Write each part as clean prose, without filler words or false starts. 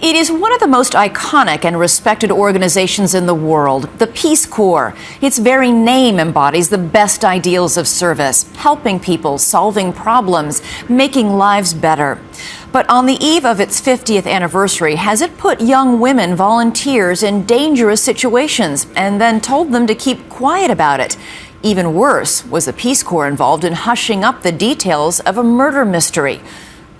It is one of the most iconic and respected organizations in the world, the Peace Corps. Its very name embodies the best ideals of service, helping people, solving problems, making lives better. But on the eve of its 50th anniversary, has it put young women volunteers in dangerous situations and then told them to keep quiet about it? Even worse, was the Peace Corps involved in hushing up the details of a murder mystery?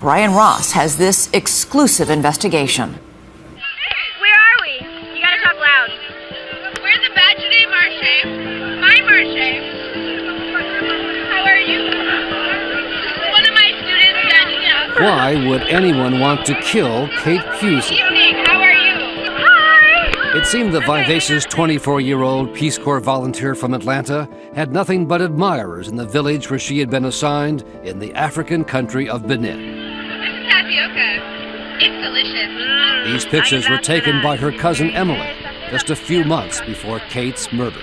Brian Ross has this exclusive investigation. Where are we? You gotta talk loud. We're the Bachelor Marche. My Marche. How are you? One of my students said, Why would anyone want to kill Kate Puzey? Evening, how are you? Hi! It seemed that vivacious 24-year-old Peace Corps volunteer from Atlanta had nothing but admirers in the village where she had been assigned in the African country of Benin. Tapioca. It's delicious. These pictures were taken by her cousin Emily just a few months before Kate's murder.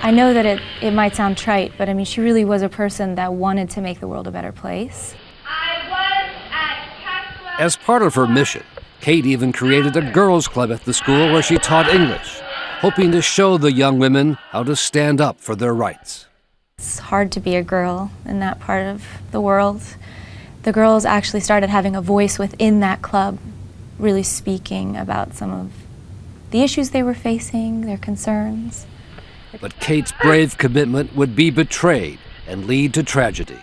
I know that it might sound trite, but I mean, she really was a person that wanted to make the world a better place. As part of her mission, Kate even created a girls' club at the school where she taught English, hoping to show the young women how to stand up for their rights. It's hard to be a girl in that part of the world. The girls actually started having a voice within that club, really speaking about some of the issues they were facing, their concerns. But Kate's brave commitment would be betrayed and lead to tragedy.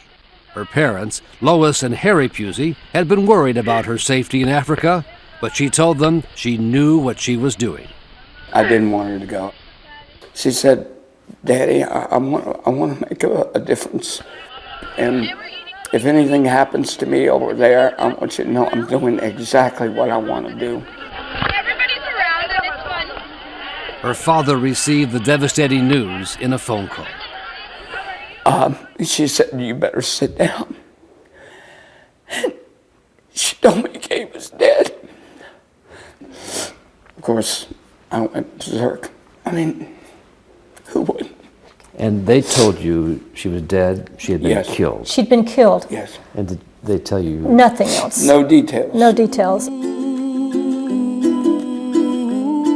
Her parents, Lois and Harry Puzey, had been worried about her safety in Africa, but she told them she knew what she was doing. I didn't want her to go. She said, "Daddy, I want to make a difference. And if anything happens to me over there, I want you to know I'm doing exactly what I want to do." Everybody's around and it's fun. Her father received the devastating news in a phone call. She said, "You better sit down." She told me Kate was dead. Of course, I went berserk. I mean, who would? And they told you she was dead, she had been Yes. killed. She'd been killed. Yes. And did they tell you? Nothing else. No details. No details.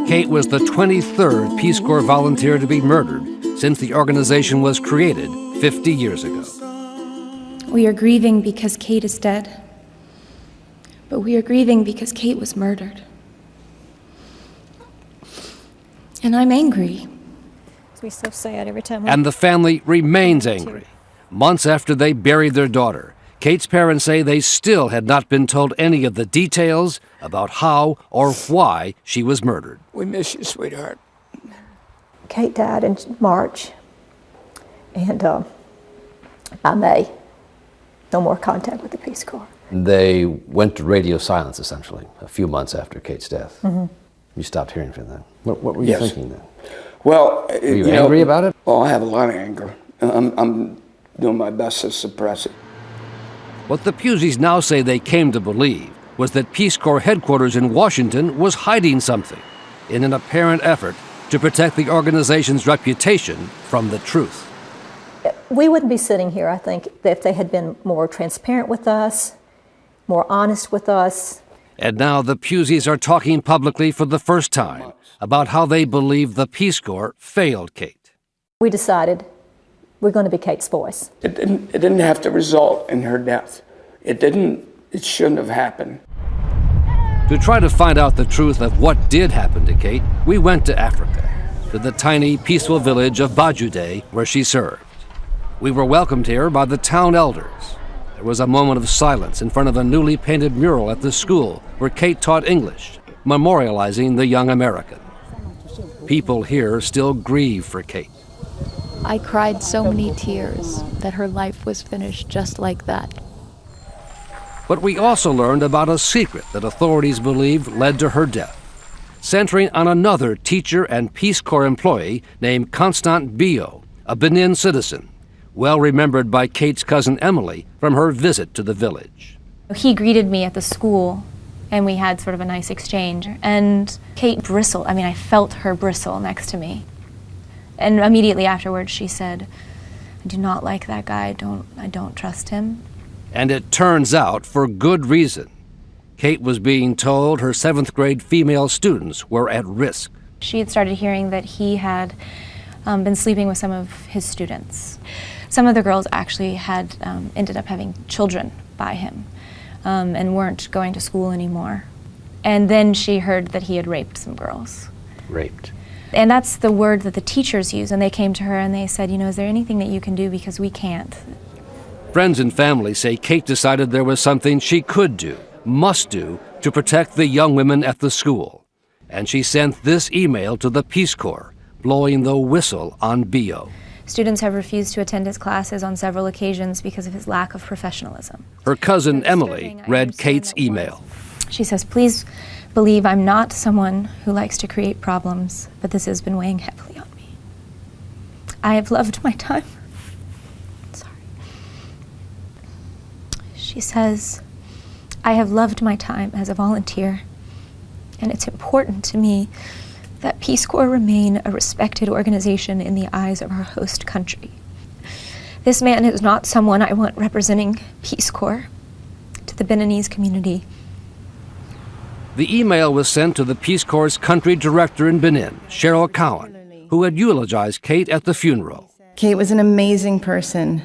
Kate was the 23rd Peace Corps volunteer to be murdered since the organization was created 50 years ago. We are grieving because Kate is dead, but we are grieving because Kate was murdered. And I'm angry. We're so sad every time. And the family remains angry. Months after they buried their daughter, Kate's parents say they still had not been told any of the details about how or why she was murdered. We miss you, sweetheart. Kate died in March, and by May, no more contact with the Peace Corps. They went to radio silence, essentially, a few months after Kate's death. Mm-hmm. You stopped hearing from them. What were you Yes. thinking then? Well, Were you angry about it? Well, I have a lot of anger. I'm doing my best to suppress it. What the Puzeys now say they came to believe was that Peace Corps headquarters in Washington was hiding something in an apparent effort to protect the organization's reputation from the truth. We wouldn't be sitting here, I think, if they had been more transparent with us, more honest with us. And now the Puzeys are talking publicly for the first time about how they believe the Peace Corps failed Kate. We decided we're going to be Kate's voice. It didn't have to result in her death. It shouldn't have happened. To try to find out the truth of what did happen to Kate, we went to Africa, to the tiny, peaceful village of Bajude, where she served. We were welcomed here by the town elders. There was a moment of silence in front of a newly painted mural at the school where Kate taught English, memorializing the young American. People here still grieve for Kate. I cried so many tears that her life was finished just like that. But we also learned about a secret that authorities believe led to her death, centering on another teacher and Peace Corps employee named Constant Bio, a Benin citizen, well remembered by Kate's cousin Emily from her visit to the village. He greeted me at the school, and we had sort of a nice exchange. And Kate bristled. I mean, I felt her bristle next to me. And immediately afterwards, she said, "I do not like that guy. I don't trust him." And it turns out for good reason. Kate was being told her 7th grade female students were at risk. She had started hearing that he had been sleeping with some of his students. Some of the girls actually had ended up having children by him and weren't going to school anymore. And then she heard that he had raped some girls. Raped. And that's the word that the teachers use, and they came to her and they said, you know, is there anything that you can do, because we can't. Friends and family say Kate decided there was something she could do, must do, to protect the young women at the school. And she sent this email to the Peace Corps, blowing the whistle on Bio. Students have refused to attend his classes on several occasions because of his lack of professionalism. Her cousin Emily read Kate's email. She says, please believe I'm not someone who likes to create problems, but this has been weighing heavily on me. I have loved my time. Sorry. She says, I have loved my time as a volunteer, and it's important to me that Peace Corps remain a respected organization in the eyes of our host country. This man is not someone I want representing Peace Corps to the Beninese community. The email was sent to the Peace Corps' country director in Benin, Cheryl Cowan, who had eulogized Kate at the funeral. Kate was an amazing person,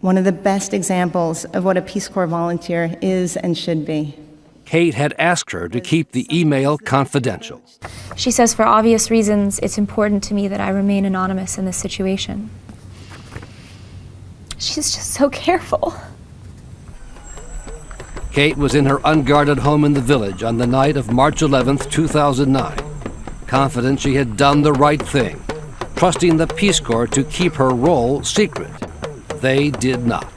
one of the best examples of what a Peace Corps volunteer is and should be. Kate had asked her to keep the email confidential. She says, for obvious reasons, it's important to me that I remain anonymous in this situation. She's just so careful. Kate was in her unguarded home in the village on the night of March 11, 2009, confident she had done the right thing, trusting the Peace Corps to keep her role secret. They did not.